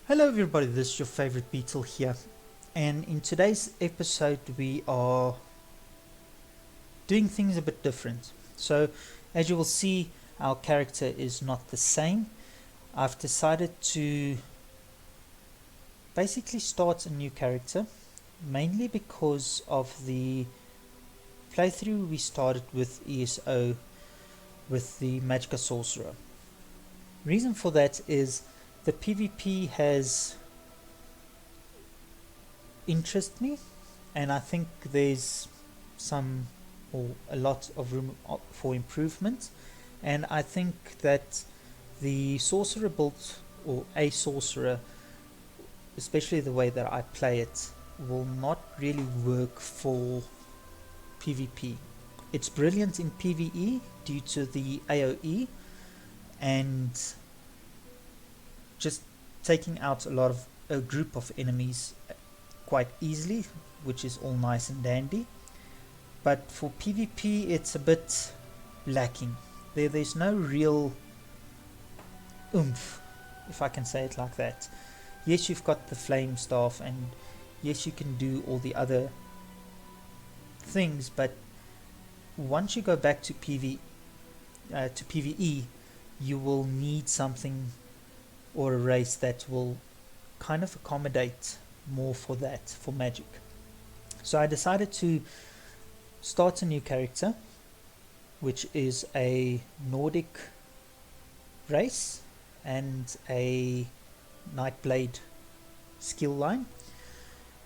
Hello everybody, this is your favorite Beetle here, and in today's episode we are doing things a bit different. So as you will see, our character is not the same. I've decided to basically start a new character, mainly because of the playthrough we started with ESO with the Magicka sorcerer. Reason for that is the PvP has interest me, and I think there's some or a lot of room for improvement, and I think that the sorcerer build or a sorcerer, especially the way that I play it, will not really work for PvP. It's brilliant in PvE due to the AoE and just taking out a group of enemies quite easily, which is all nice and dandy. But for PvP it's a bit lacking. There's no real oomph, if I can say it like that. Yes, you've got the flame staff, and yes, you can do all the other things, but once you go back to PvE, you will need something or a race that will kind of accommodate more for that, for magic. So I decided to start a new character, which is a Nordic race and a Nightblade skill line.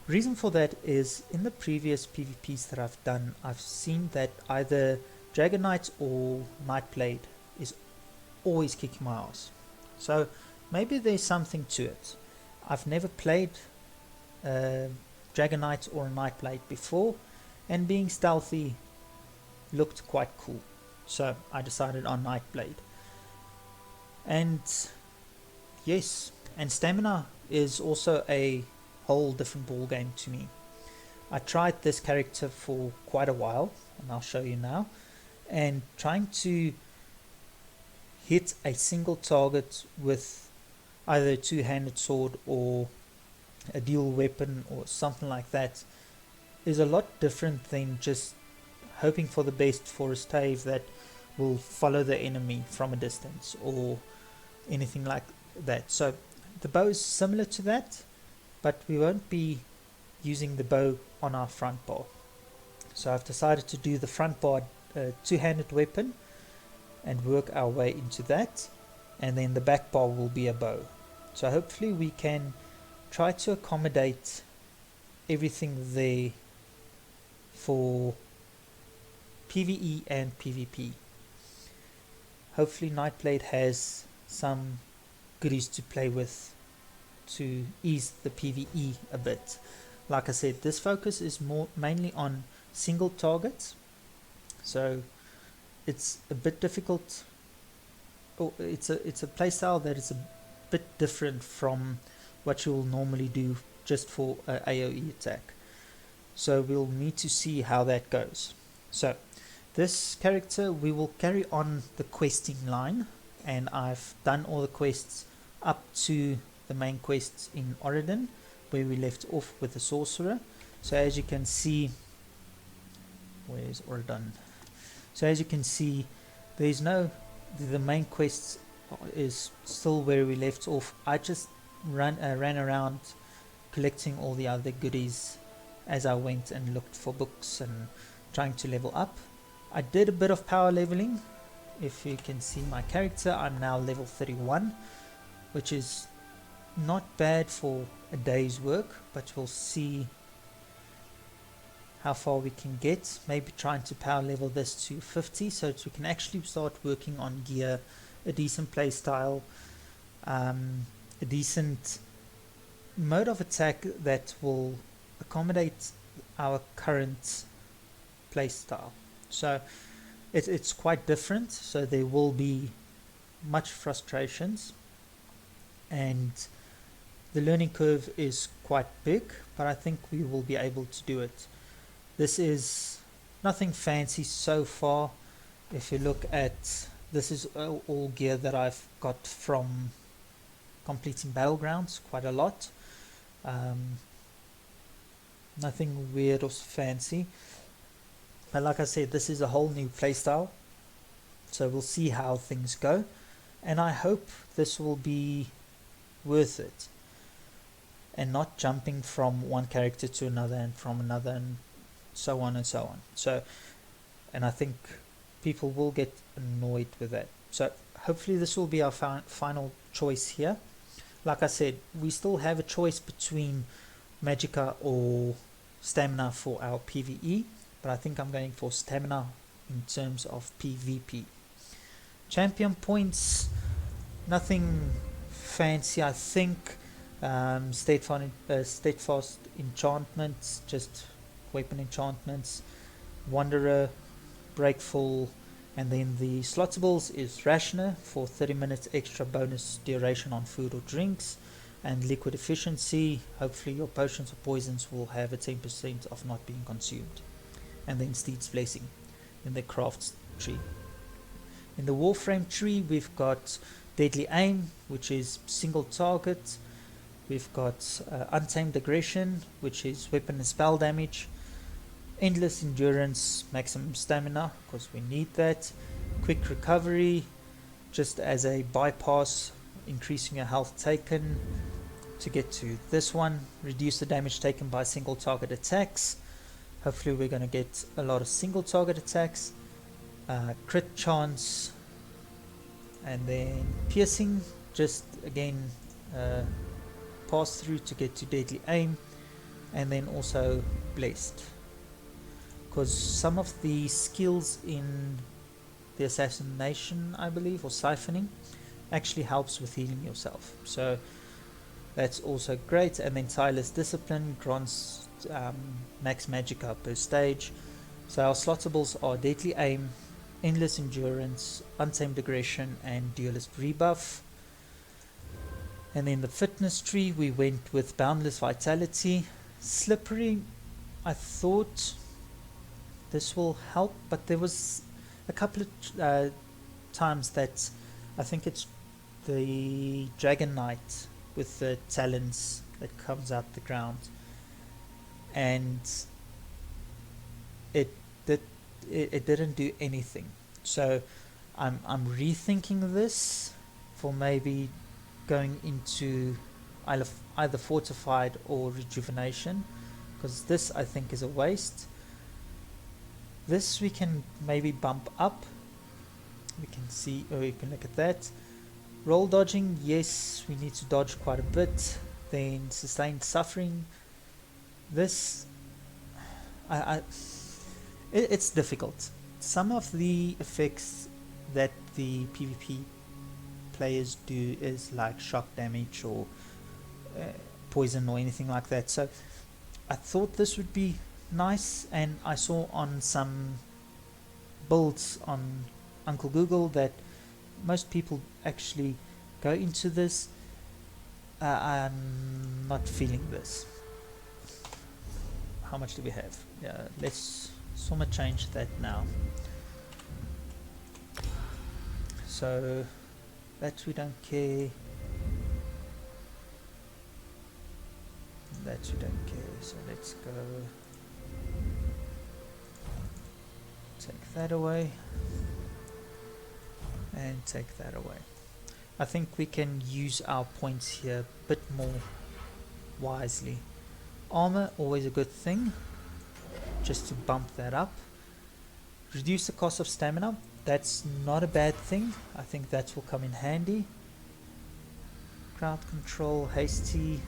Reason for that is in the previous PvPs that I've done, I've seen that either Dragon Knight or Nightblade is always kicking my ass. So maybe there's something to it. I've never played Dragon Knight or Nightblade before, and being stealthy looked quite cool, so I decided on Nightblade. And yes, and stamina is also a whole different ball game to me. I tried this character for quite a while, and I'll show you now, and trying to hit a single target with either a two-handed sword or a dual weapon or something like that is a lot different than just hoping for the best for a stave that will follow the enemy from a distance or anything like that. So the bow is similar to that, but we won't be using the bow on our front bar. So I've decided to do the front bar two-handed weapon and work our way into that, and then the back bar will be a bow. So hopefully we can try to accommodate everything there for PvE and PvP. Hopefully Nightblade has some goodies to play with to ease the PvE a bit. Like I said, this focus is mainly on single targets, so it's a bit difficult. It's a playstyle that is a bit different from what you will normally do just for an AoE attack. So we'll need to see how that goes. So this character, we will carry on the questing line, and I've done all the quests up to the main quests in Oregon, where we left off with the sorcerer. So as you can see, where's Oregon? So as you can see, there's no, the main quests is still where we left off. I just ran around collecting all the other goodies as I went and looked for books and trying to level up. I did a bit of power leveling. If you can see my character, I'm now level 31, which is not bad for a day's work, but we'll see how far we can get. Maybe trying to power level this to 50 so that we can actually start working on gear, a decent playstyle, a decent mode of attack that will accommodate our current playstyle. So it's quite different, so there will be much frustrations, and the learning curve is quite big, but I think we will be able to do it. This is nothing fancy so far. If you look at, this is all gear that I've got from completing battlegrounds quite a lot. Nothing weird or fancy, but like I said, this is a whole new playstyle, so we'll see how things go, and I hope this will be worth it and not jumping from one character to another and from another and so on and so on. So, and I think people will get annoyed with that. So hopefully this will be our final choice here. Like I said, we still have a choice between Magicka or Stamina for our PvE, but I think I'm going for Stamina in terms of PvP. Champion points, nothing fancy, I think. Steadfast enchantments, just weapon enchantments, Wanderer, Breakful, and then the slotables is Rationer for 30 minutes extra bonus duration on food or drinks, and Liquid Efficiency, hopefully your potions or poisons will have a 10% of not being consumed, and then Steed's Blessing in the crafts tree. In the Warframe tree we've got Deadly Aim, which is single target. We've got Untamed Aggression, which is weapon and spell damage. Endless Endurance, maximum stamina, because we need that. Quick Recovery, just as a bypass, increasing your health taken. To get to this one, reduce the damage taken by single target attacks. Hopefully we're going to get a lot of single target attacks. Crit chance, and then Piercing, just again pass through to get to Deadly Aim, and then also Blessed, because some of the skills in the Assassination, I believe, or Siphoning, actually helps with healing yourself, so that's also great. And then Tireless Discipline grants max Magicka per stage. So our slotables are Deadly Aim, Endless Endurance, Untamed Aggression, and Duelist Rebuff. And then the fitness tree, we went with Boundless Vitality. Slippery, I thought this will help, but there was a couple of times that I think it's the Dragon Knight with the talons that comes out the ground, and it didn't do anything. So I'm rethinking this for maybe going into either fortified or rejuvenation, because this I think is a waste. This we can maybe bump up. We can see, or you can look at that. Roll dodging, yes, we need to dodge quite a bit. Then sustained suffering. This it's difficult. Some of the effects that the PvP players do is like shock damage or poison or anything like that, so I thought this would be nice, and I saw on some builds on Uncle Google that most people actually go into this. I'm not feeling this. How much do we have? Yeah, let's summa change that now. So that we don't care. That we don't care. So let's go take that away and take that away. I think we can use our points here a bit more wisely. Armor, always a good thing, just to bump that up. Reduce the cost of stamina, that's not a bad thing. I think that will come in handy. Crowd control, hasty.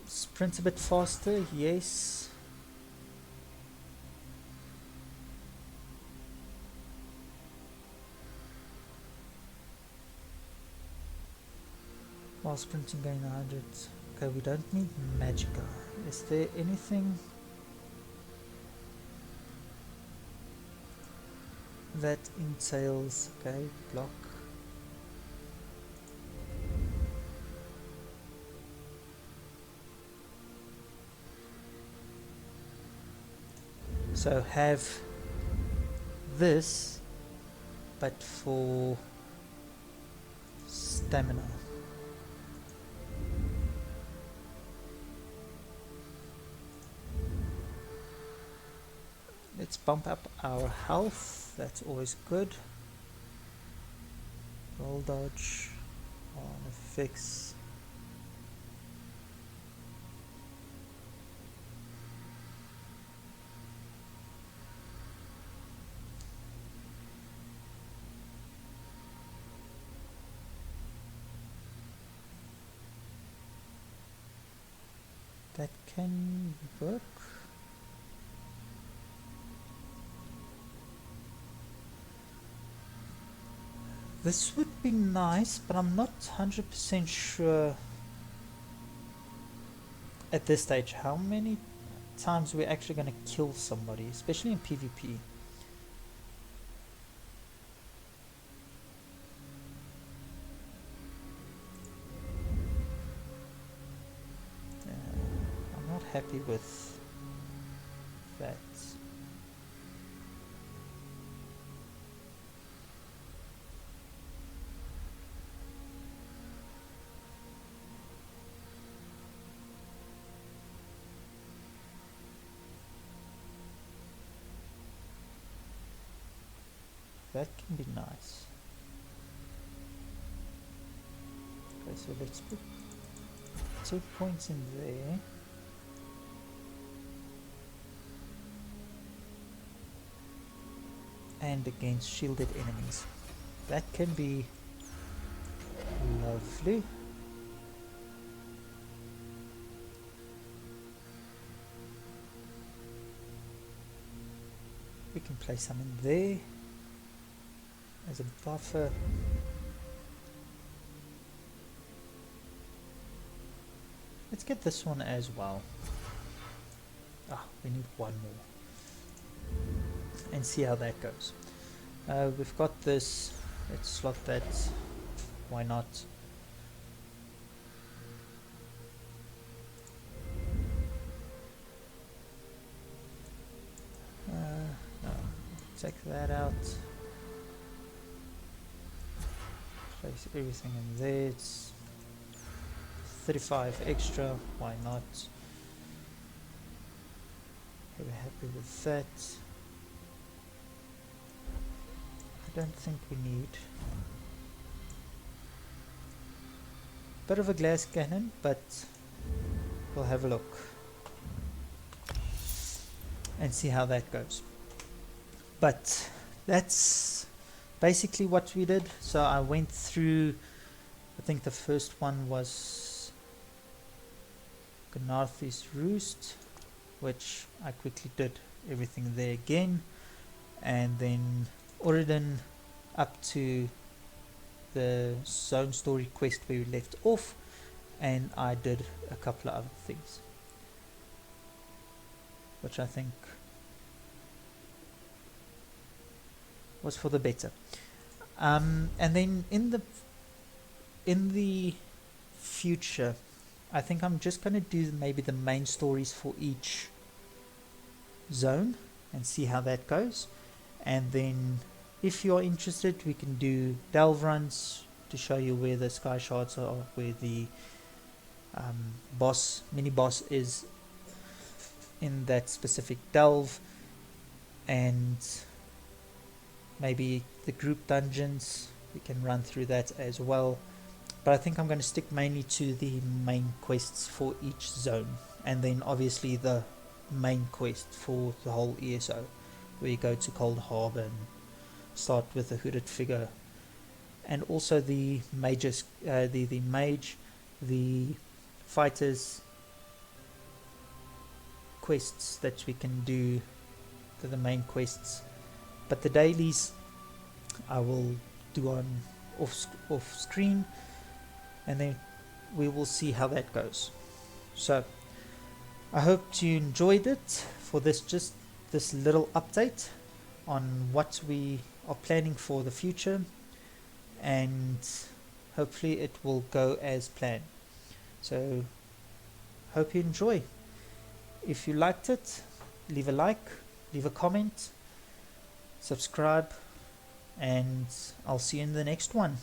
Sprint a bit faster, yes. While sprinting gain 100. Okay, we don't need Magicka. Is there anything that entails? Okay, block. So have this, but for stamina. Let's bump up our health, that's always good. Roll dodge on effects. That can work. This would be nice, but I'm not 100% sure at this stage how many times we're actually going to kill somebody, especially in PvP. I'm not happy with that. That can be nice. Okay, so let's put 2 points in there. And against shielded enemies. That can be lovely. We can place some in there as a buffer. Let's get this one as well. We need one more. And see how that goes. We've got this. Let's slot that. Why not? No. Take that out. Place everything in there. It's 35 extra. Why not? Okay, we're happy with that. I don't think we need a bit of a glass cannon, but we'll have a look and see how that goes. But that's basically what we did. So I went through, I think the first one was Gnarthy's Roost, which I quickly did everything there again, and then Oridan up to the zone story quest where we left off, and I did a couple of other things which I think was for the better. And then in the future, I think I'm just going to do maybe the main stories for each zone and see how that goes. And then if you're interested, we can do delve runs to show you where the sky shards are, where the mini boss is in that specific delve, and maybe the group dungeons, we can run through that as well. But I think I'm going to stick mainly to the main quests for each zone, and then obviously the main quest for the whole ESO, where you go to Cold Harbor and start with the hooded figure, and also the mages, the mage, the fighters quests that we can do, the main quests. But the dailies I will do on off screen, and then we will see how that goes. So I hope you enjoyed it for this little update on what we are planning for the future, and hopefully it will go as planned. So hope you enjoy. If you liked it, leave a like, leave a comment, subscribe, and I'll see you in the next one.